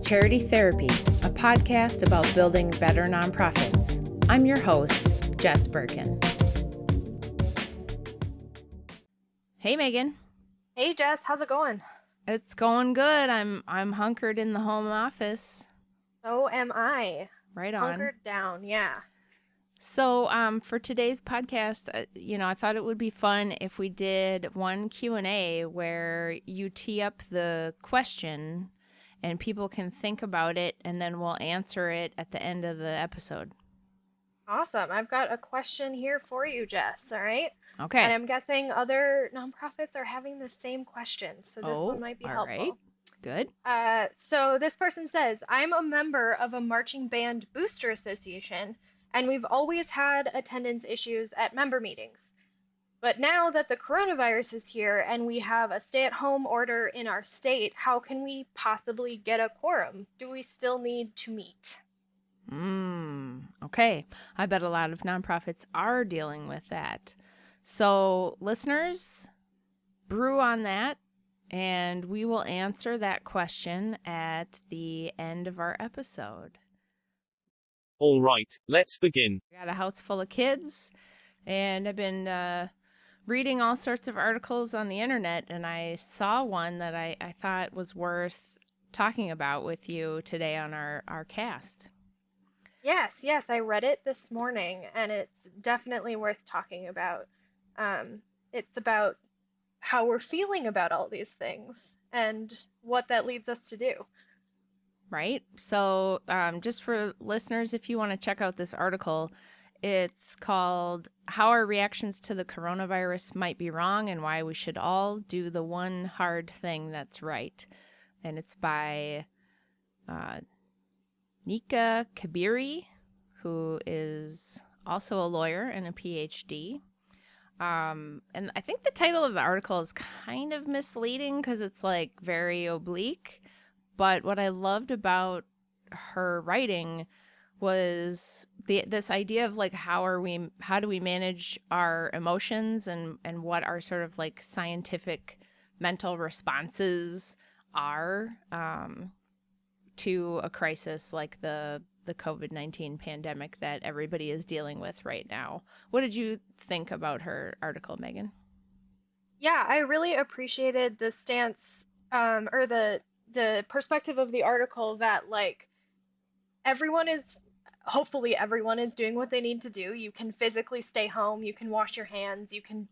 Charity Therapy, a podcast about building better nonprofits. I'm your host, Jess Birken. Hey, Megan. Hey, Jess. How's it going? It's going good. I'm hunkered in the home office. So am I. Right on. Hunkered down, yeah. So, for today's podcast, I thought it would be fun if we did one Q&A where you tee up the question and people can think about it, and then we'll answer it at the end of the episode. Awesome. I've got a question here for you, Jess, all right? Okay. And I'm guessing other nonprofits are having the same question, so this one might be all helpful. Right. Good. So this person says, I'm a member of a marching band booster association, and we've always had attendance issues at member meetings. But now that the coronavirus is here and we have a stay-at-home order in our state, how can we possibly get a quorum? Do we still need to meet? Okay. I bet a lot of nonprofits are dealing with that. So, listeners, brew on that, and we will answer that question at the end of our episode. All right, let's begin. I got a house full of kids, and I've been reading all sorts of articles on the internet, and I saw one that I thought was worth talking about with you today on our cast. Yes, I read it this morning, and it's definitely worth talking about. It's about how we're feeling about all these things and what that leads us to do. Right? So just for listeners, if you want to check out this article, it's called How Our Reactions to the Coronavirus Might Be Wrong and Why We Should All Do the One Hard Thing That's Right. And it's by Nika Kabiri, who is also a lawyer and a PhD. And I think the title of the article is kind of misleading because it's like very oblique. But what I loved about her writing was this idea of like how do we manage our emotions and what our sort of like scientific mental responses are to a crisis like the COVID-19 pandemic that everybody is dealing with right now. What did you think about her article, Megan? Yeah, I really appreciated the stance or the perspective of the article that like hopefully everyone is doing what they need to do. You can physically stay home, you can wash your hands, you can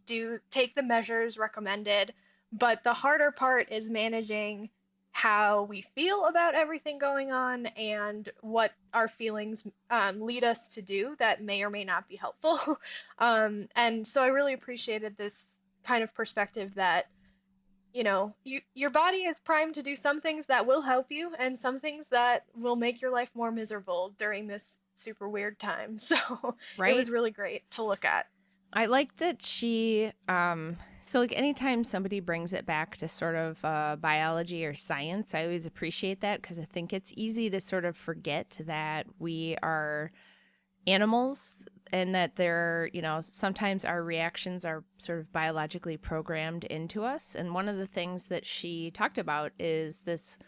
take the measures recommended, but the harder part is managing how we feel about everything going on and what our feelings lead us to do that may or may not be helpful. And so I really appreciated this kind of perspective that your body is primed to do some things that will help you and some things that will make your life more miserable during this super weird time. So Right? It was really great to look at. I like that she, so like anytime somebody brings it back to sort of biology or science, I always appreciate that because I think it's easy to sort of forget that we are animals and that sometimes our reactions are sort of biologically programmed into us. And one of the things that she talked about is this,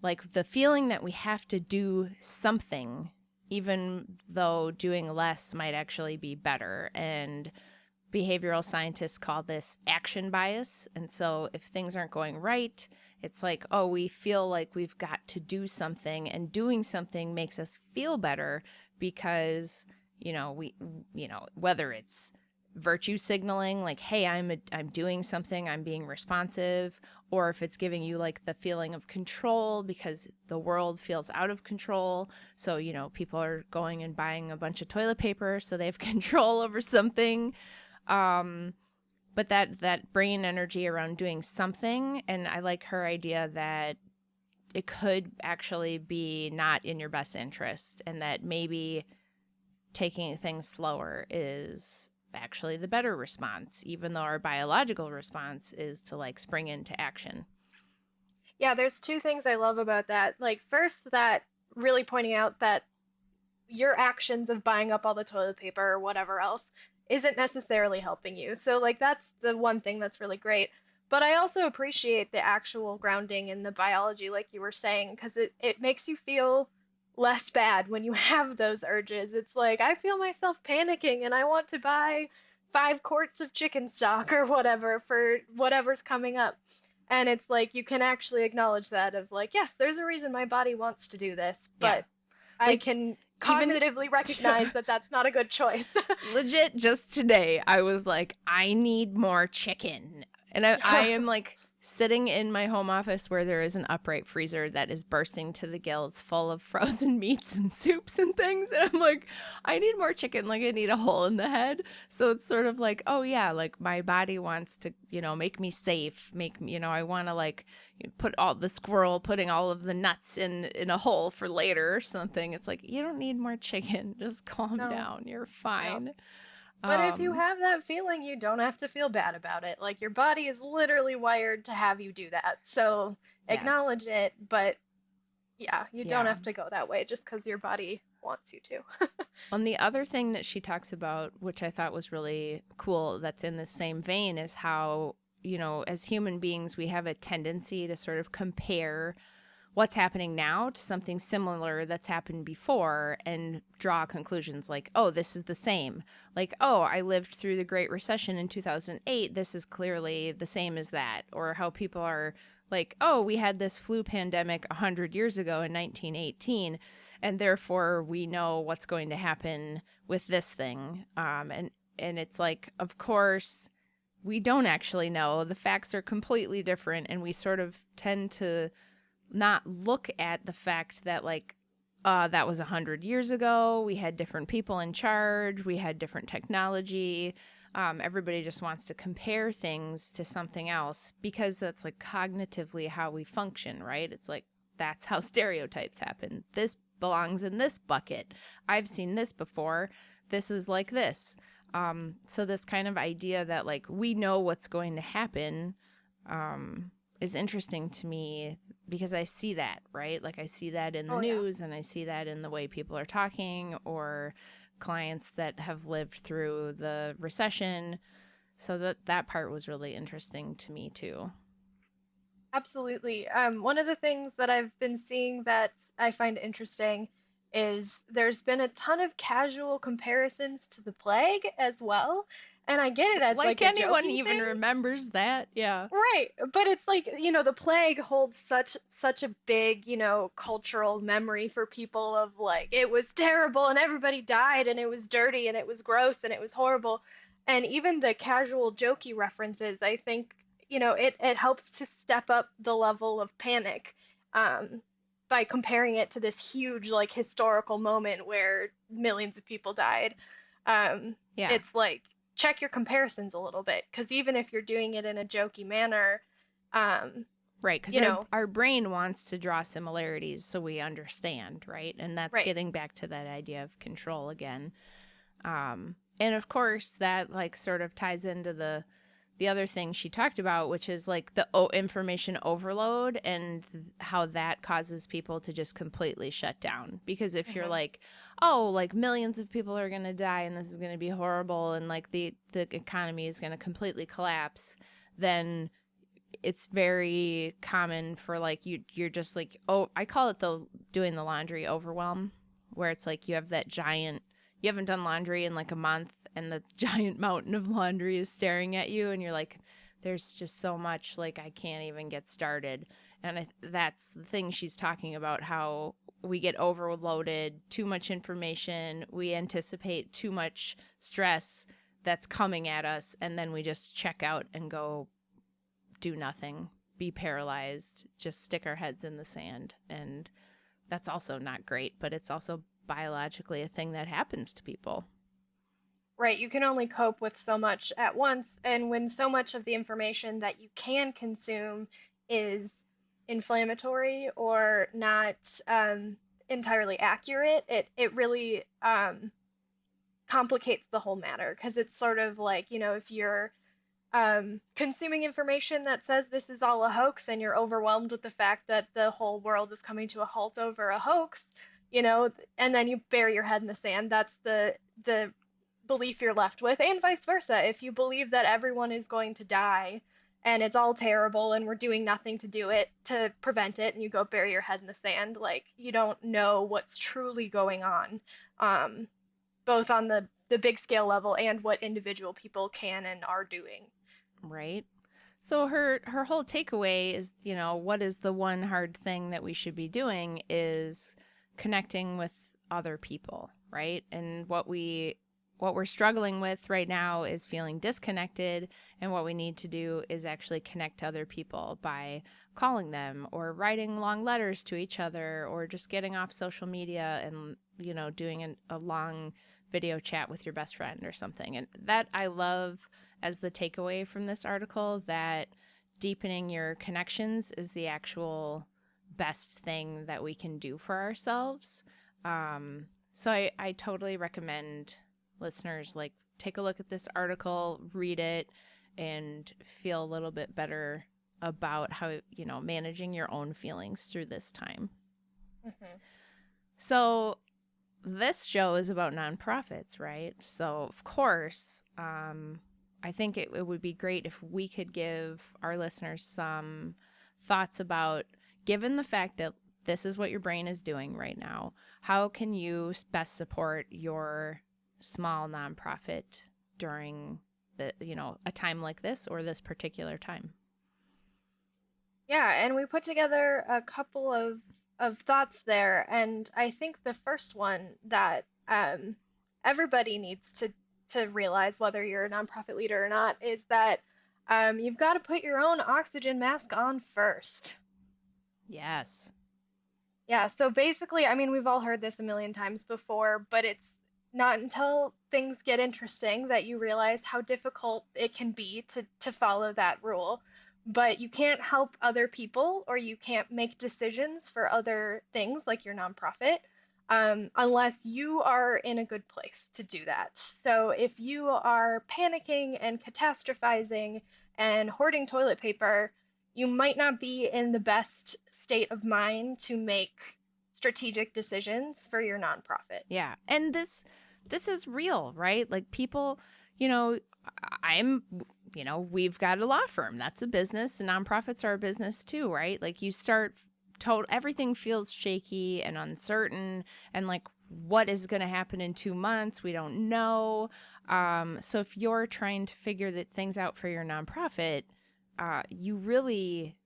like the feeling that we have to do something even though doing less might actually be better. And behavioral scientists call this action bias. And so if things aren't going right, it's like, oh, we feel like we've got to do something, and doing something makes us feel better because, whether it's virtue signaling, like, hey, I'm doing something, I'm being responsive, or if it's giving you like the feeling of control because the world feels out of control. So, people are going and buying a bunch of toilet paper so they have control over something. But that brain energy around doing something, and I like her idea that it could actually be not in your best interest, and that maybe taking things slower is actually the better response, even though our biological response is to like spring into action. Yeah, there's two things I love about that. Like, first, that really pointing out that your actions of buying up all the toilet paper or whatever else isn't necessarily helping you. So, like, that's the one thing that's really great. But I also appreciate the actual grounding in the biology, like you were saying, because it makes you feel less bad when you have those urges. It's like, I feel myself panicking and I want to buy 5 quarts of chicken stock or whatever for whatever's coming up. And it's like, you can actually acknowledge that of like, yes, there's a reason my body wants to do this, Yeah. but I Like can even cognitively recognize that that's not a good choice. legit just today I was like, I need more chicken. And I am like sitting in my home office where there is an upright freezer that is bursting to the gills full of frozen meats and soups and things. And I'm like, I need more chicken. Like I need a hole in the head. So it's sort of like, oh yeah, like my body wants to, make me safe, make me, I want to like put all the squirrel putting all of the nuts in a hole for later or something. It's like, you don't need more chicken. Just calm No, down. You're no. fine. But if you Um, have that feeling, you don't have to feel bad about it. Like your body is literally wired to have you do that. So yes. acknowledge it, but yeah, you don't Yeah. have to go that way just because your body wants you to. And the other thing that she talks about, which I thought was really cool, that's in the same vein, is how, as human beings, we have a tendency to sort of compare what's happening now to something similar that's happened before and draw conclusions like, oh, this is the same. Like, oh, I lived through the Great Recession in 2008. This is clearly the same as that. Or how people are like, oh, we had this flu pandemic 100 years ago in 1918, and therefore we know what's going to happen with this thing. And it's like, of course, we don't actually know. The facts are completely different, and we sort of tend to not look at the fact that like that was 100 years ago. We had different people in charge. We had different technology. Everybody just wants to compare things to something else because that's like cognitively how we function, right? It's like that's how stereotypes happen. This belongs in this bucket. I've seen this before. This is like this. So this kind of idea that like we know what's going to happen um, is interesting to me because I see that, right? Like I see that in the Oh yeah. news and I see that in the way people are talking or clients that have lived through the recession. So that part was really interesting to me too. Absolutely. One of the things that I've been seeing that I find interesting is there's been a ton of casual comparisons to the plague as well. And I get it as Like like a anyone jokey even thing. remembers that. Yeah. Right, but it's like, the plague holds such a big, cultural memory for people of like it was terrible and everybody died and it was dirty and it was gross and it was horrible. And even the casual jokey references, I think, it helps to step up the level of panic um by comparing it to this huge like historical moment where millions of people died. Um Yeah. it's like check your comparisons a little bit because even if you're doing it in a jokey manner, um, Right, because you know, our brain wants to draw similarities so we understand, right? And that's right. getting back to that idea of control again. And of course, that like sort of ties into the other thing she talked about, which is like the information overload and how that causes people to just completely shut down. Because if you're Hmm. like, oh, like millions of people are going to die and this is going to be horrible and like the economy is going to completely collapse, then it's very common for like you're just like, oh, I call it the doing the laundry overwhelm, where it's like you have that giant, you haven't done laundry in like a month and the giant mountain of laundry is staring at you and you're like, there's just so much, like I can't even get started. And that's the thing she's talking about, how we get overloaded, too much information, we anticipate too much stress that's coming at us, and then we just check out and go do nothing, be paralyzed, just stick our heads in the sand. And that's also not great, but it's also biologically a thing that happens to people. Right, you can only cope with so much at once, and when so much of the information that you can consume is inflammatory or not entirely accurate, it really complicates the whole matter because it's sort of like, if you're consuming information that says this is all a hoax and you're overwhelmed with the fact that the whole world is coming to a halt over a hoax, and then you bury your head in the sand. That's the belief you're left with, and vice versa. If you believe that everyone is going to die, and it's all terrible and we're doing nothing to do it to prevent it, and you go bury your head in the sand. Like, you don't know what's truly going on, um, both on the big scale level and what individual people can and are doing. Right. So her whole takeaway is, what is the one hard thing that we should be doing is connecting with other people, right? And what we're struggling with right now is feeling disconnected, and what we need to do is actually connect to other people by calling them or writing long letters to each other or just getting off social media and, doing a long video chat with your best friend or something. And that I love as the takeaway from this article, that deepening your connections is the actual best thing that we can do for ourselves. So I totally recommend listeners like take a look at this article, read it, and feel a little bit better about how, managing your own feelings through this time. Hmm. So this show is about nonprofits, right? So of course, I think it would be great if we could give our listeners some thoughts about, given the fact that this is what your brain is doing right now, how can you best support your small nonprofit during a time like this or this particular time? Yeah, and we put together a couple of thoughts there, and I think the first one that everybody needs to realize, whether you're a nonprofit leader or not, is that you've got to put your own oxygen mask on first. Yes. Yeah, so basically, I mean, we've all heard this a million times before, but it's not until things get interesting that you realize how difficult it can be to follow that rule. But you can't help other people or you can't make decisions for other things like your nonprofit, unless you are in a good place to do that. So if you are panicking and catastrophizing and hoarding toilet paper, you might not be in the best state of mind to make strategic decisions for your nonprofit. Yeah. And this is real, right? Like people, you know, I'm we've got a law firm. That's a business, and nonprofits are a business too, right? Like you start total everything feels shaky and uncertain, and like what is going to happen in 2 months, we don't know. So if you're trying to figure that things out for your nonprofit, you really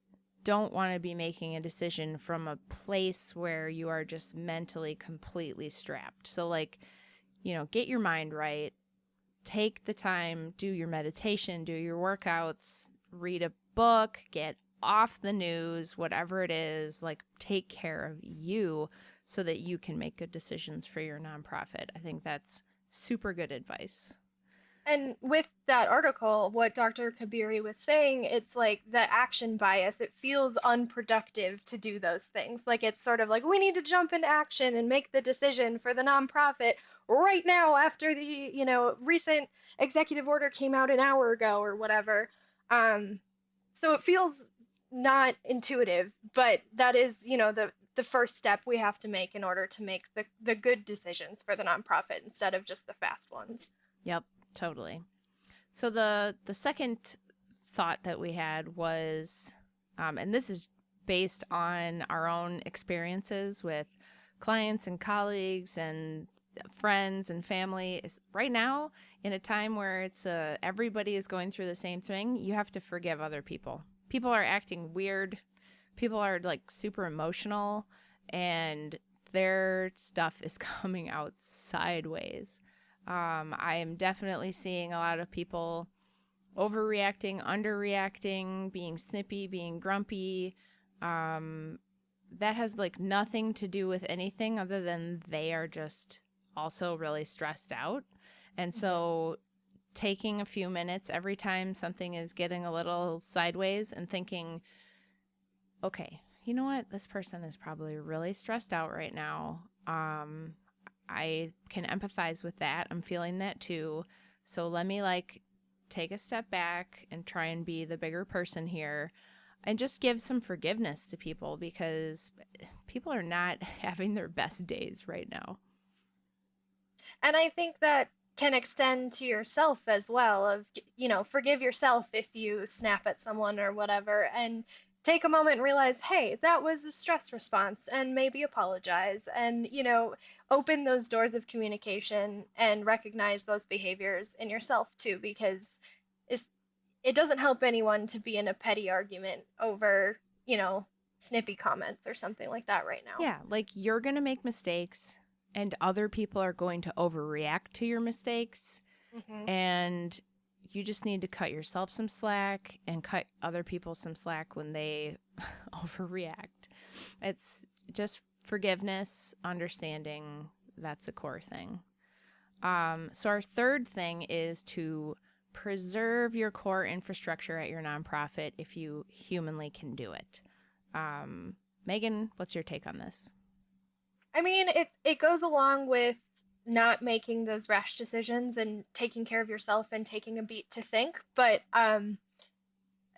don't want to be making a decision from a place where you are just mentally completely strapped. So like, get your mind right, take the time, do your meditation, do your workouts, read a book, get off the news, whatever it is, like take care of you so that you can make good decisions for your nonprofit. I think that's super good advice. And with that article, what Dr. Kabiri was saying, it's like the action bias. It feels unproductive to do those things. Like it's sort of like we need to jump into action and make the decision for the nonprofit right now after the, recent executive order came out an hour ago or whatever. Um, so it feels not intuitive, but that is, the first step we have to make in order to make the good decisions for the nonprofit instead of just the fast ones. Yep, totally. So the second thought that we had was, and this is based on our own experiences with clients and colleagues and friends and family, is right now in a time where it's everybody is going through the same thing. You have to forgive other people. People are acting weird. People are like super emotional, and their stuff is coming out sideways. I am definitely seeing a lot of people overreacting, underreacting, being snippy, being grumpy. Um, that has like nothing to do with anything other than they are just also really stressed out. And Hmm. so taking a few minutes every time something is getting a little sideways and thinking, okay, you know what? This person is probably really stressed out right now. I can empathize with that. I'm feeling that too. So let me like take a step back and try and be the bigger person here and just give some forgiveness to people because people are not having their best days right now. And I think that can extend to yourself as well of, forgive yourself if you snap at someone or whatever, and take a moment and realize, hey, that was a stress response, and maybe apologize, and, open those doors of communication and recognize those behaviors in yourself too, because it's, it doesn't help anyone to be in a petty argument over, snippy comments or something like that right now. Yeah, like you're going to make mistakes and other people are going to overreact to your mistakes. Hmm. And you just need to cut yourself some slack and cut other people some slack when they overreact. It's just forgiveness, understanding. That's a core thing. So our third thing is to preserve your core infrastructure at your nonprofit if you humanly can do it. Megan, what's your take on this? I mean, it goes along with not making those rash decisions and taking care of yourself and taking a beat to think, but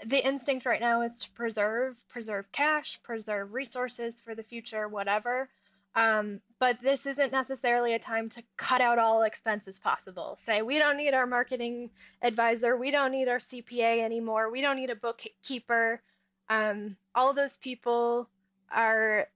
the instinct right now is to preserve cash, preserve resources for the future, whatever. But this isn't necessarily a time to cut out all expenses possible. Say, we don't need our marketing advisor, we don't need our CPA anymore, we don't need a bookkeeper. All those people are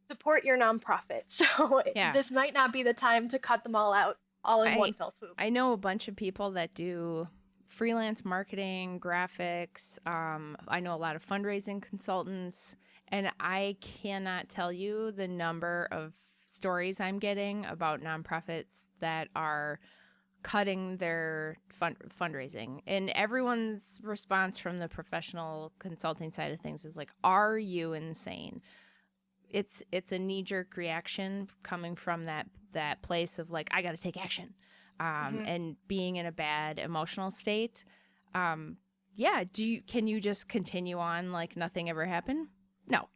support your nonprofit. So Yeah, this might not be the time to cut them all out all in one I fell swoop. I know a bunch of people that do freelance marketing, graphics. I know a lot of fundraising consultants, and I cannot tell you the number of stories I'm getting about nonprofits that are cutting their fundraising. And everyone's response from the professional consulting side of things is like, "Are you insane?" It's a knee jerk reaction coming from that place of like I got to take action, Hmm. and being in a bad emotional state. Yeah, can you just continue on like nothing ever happened? No,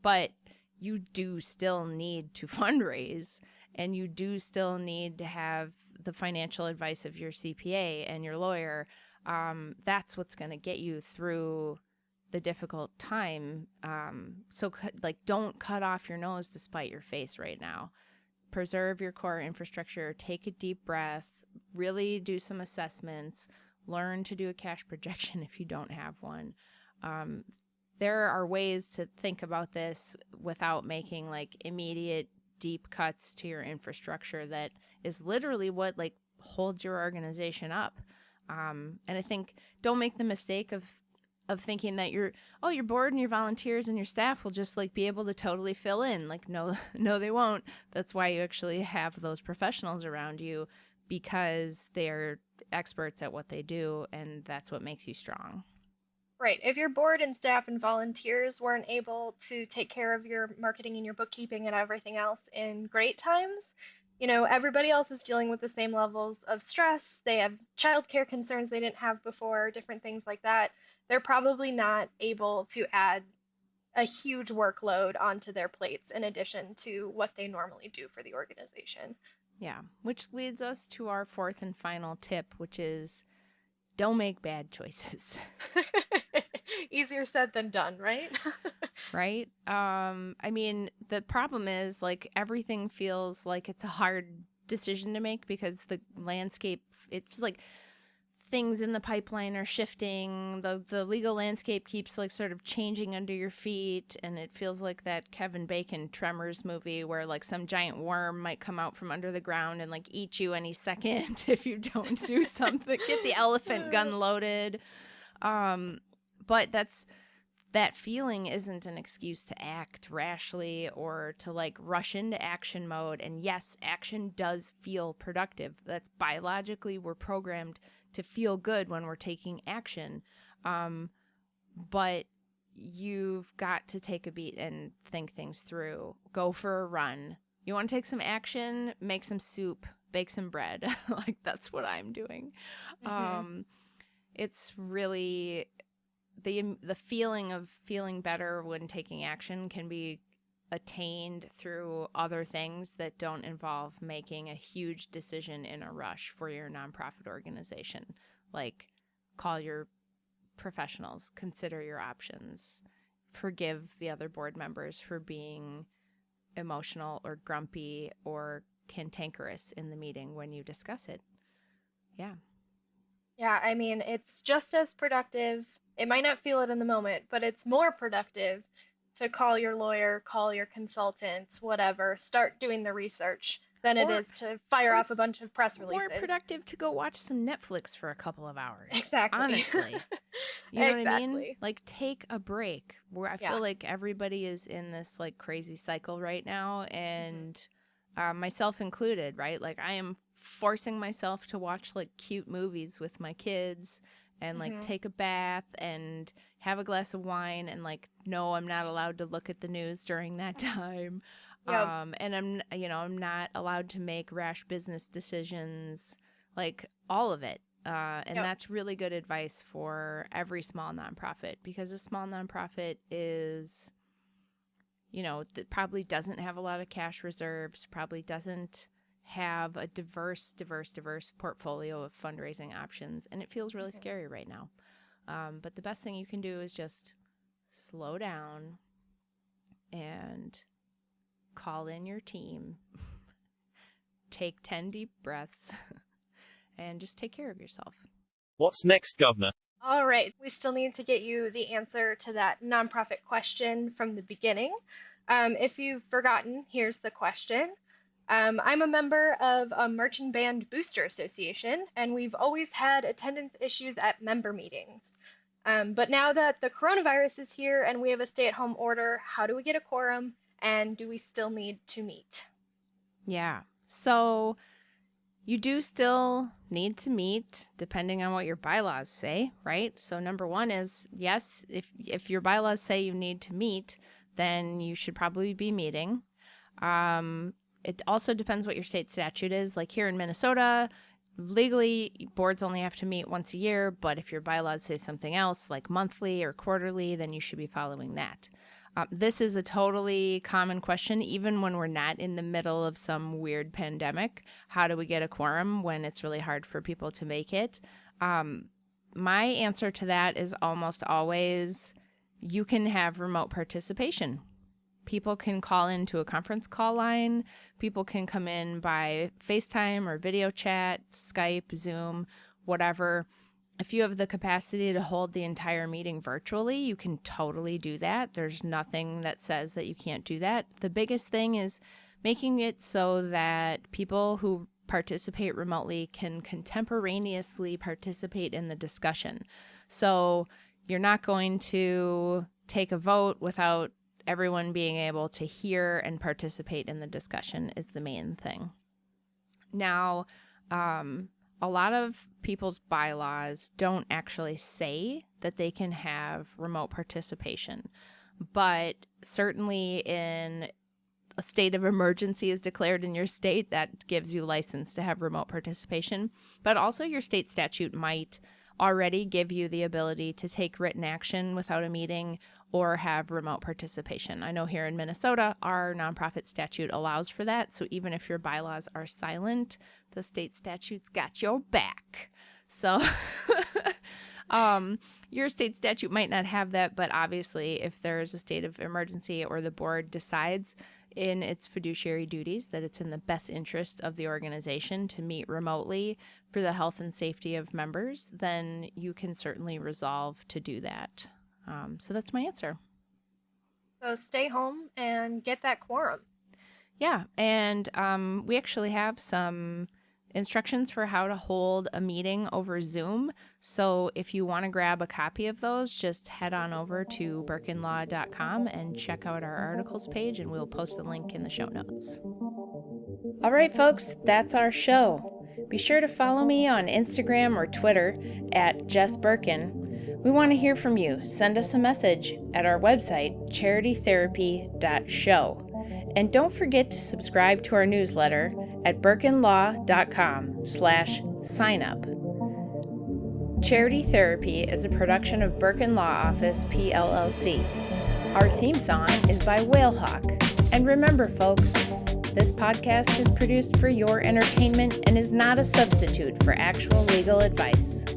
but you do still need to fundraise, and you do still need to have the financial advice of your CPA and your lawyer. That's what's going to get you through the difficult time. So, like, don't cut off your nose to spite your face right now. Preserve your core infrastructure, take a deep breath, really do some assessments, learn to do a cash projection if you don't have one. Um, there are ways to think about this without making like immediate deep cuts to your infrastructure that is literally what like holds your organization up. And I think don't make the mistake of thinking that your board and your volunteers and your staff will just like be able to totally fill in. Like no no they won't. That's why you actually have those professionals around you, because they're experts at what they do, and that's what makes you strong. Right. If your board and staff and volunteers weren't able to take care of your marketing and your bookkeeping and everything else in great times, everybody else is dealing with the same levels of stress. They have childcare concerns they didn't have before, different things like that. They're probably not able to add a huge workload onto their plates in addition to what they normally do for the organization. Yeah, which leads us to our fourth and final tip, which is don't make bad choices. Easier said than done, right? Right? I mean, the problem is like everything feels like it's a hard decision to make because the landscape, it's like things in the pipeline are shifting. The legal landscape keeps like sort of changing under your feet, and it feels like that Kevin Bacon Tremors movie where like some giant worm might come out from under the ground and like eat you any second if you don't do something. Get the elephant gun loaded. Um, but that feeling isn't an excuse to act rashly or to like rush into action mode. And yes, action does feel productive. That's biologically, we're programmed to feel good when we're taking action. Um, but you've got to take a beat and think things through. Go for a run. You want to take some action, make some soup, bake some bread. Like that's what I'm doing. Hmm. Um, it's really the feeling of feeling better when taking action can be attained through other things that don't involve making a huge decision in a rush for your nonprofit organization. Like call your professionals, consider your options, forgive the other board members for being emotional or grumpy or cantankerous in the meeting when you discuss it. Yeah. Yeah, I mean, it's just as productive. It might not feel it in the moment, but it's more productive to call your lawyer, call your consultant, whatever, start doing the research than it Or is to fire or off a it's bunch of press more releases. productive to go watch some Netflix for a couple of hours. Exactly. Honestly. You know what I mean? Exactly. Like take a break. Where I Yeah. feel like everybody is in this like crazy cycle right now, Hmm. and myself included, right? Like I am forcing myself to watch like cute movies with my kids and like Hmm. take a bath and have a glass of wine and like no, I'm not allowed to look at the news during that time. Yep. And I'm not allowed to make rash business decisions, like all of it. And Yep. that's really good advice for every small nonprofit, because a small nonprofit is, that probably doesn't have a lot of cash reserves, probably doesn't have a diverse portfolio of fundraising options. And it feels really Hmm. scary right now. But the best thing you can do is just slow down and call in your team, take 10 deep breaths, and just take care of yourself. What's next, Governor? All right. We still need to get you the answer to that nonprofit question from the beginning. If you've forgotten, here's the question. I'm a member of a Marching Band Booster Association, and we've always had attendance issues at member meetings. But now that the coronavirus is here and we have a stay-at-home order, how do we get a quorum, and do we still need to meet? Yeah. So you do still need to meet depending on what your bylaws say, right? So number one is yes, if your bylaws say you need to meet, then you should probably be meeting. It also depends what your state statute is. Like here in Minnesota, legally boards only have to meet once a year, but if your bylaws say something else, like monthly or quarterly, then you should be following that. This is a totally common question, even when we're not in the middle of some weird pandemic. How do we get a quorum when it's really hard for people to make it? My answer to that is almost always you can have remote participation. People can call into a conference call line. People can come in by FaceTime or video chat, Skype, Zoom, whatever. If you have the capacity to hold the entire meeting virtually, you can totally do that. There's nothing that says that you can't do that. The biggest thing is making it so that people who participate remotely can contemporaneously participate in the discussion. So you're not going to take a vote without everyone being able to hear and participate in the discussion is the main thing. Now, a lot of people's bylaws don't actually say that they can have remote participation, but certainly in a state of emergency is declared in your state, that gives you license to have remote participation. But also your state statute might already give you the ability to take written action without a meeting or have remote participation. I know here in Minnesota, our nonprofit statute allows for that. So even if your bylaws are silent, the state statute's got your back. So your state statute might not have that, but obviously if there is a state of emergency or the board decides in its fiduciary duties that it's in the best interest of the organization to meet remotely for the health and safety of members, then you can certainly resolve to do that. So that's my answer. So stay home and get that quorum. Yeah, and we actually have some instructions for how to hold a meeting over Zoom. So if you want to grab a copy of those, just head on over to birkenlaw.com and check out our articles page, and we'll post the link in the show notes. All right, folks, that's our show. Be sure to follow me on Instagram or Twitter at Jess Birken. We want to hear from you. Send us a message at our website, charitytherapy.show. And don't forget to subscribe to our newsletter at birkenlaw.com/signup. Charity Therapy is a production of Birken Law Office, PLLC. Our theme song is by Whalehawk. And remember, folks, this podcast is produced for your entertainment and is not a substitute for actual legal advice.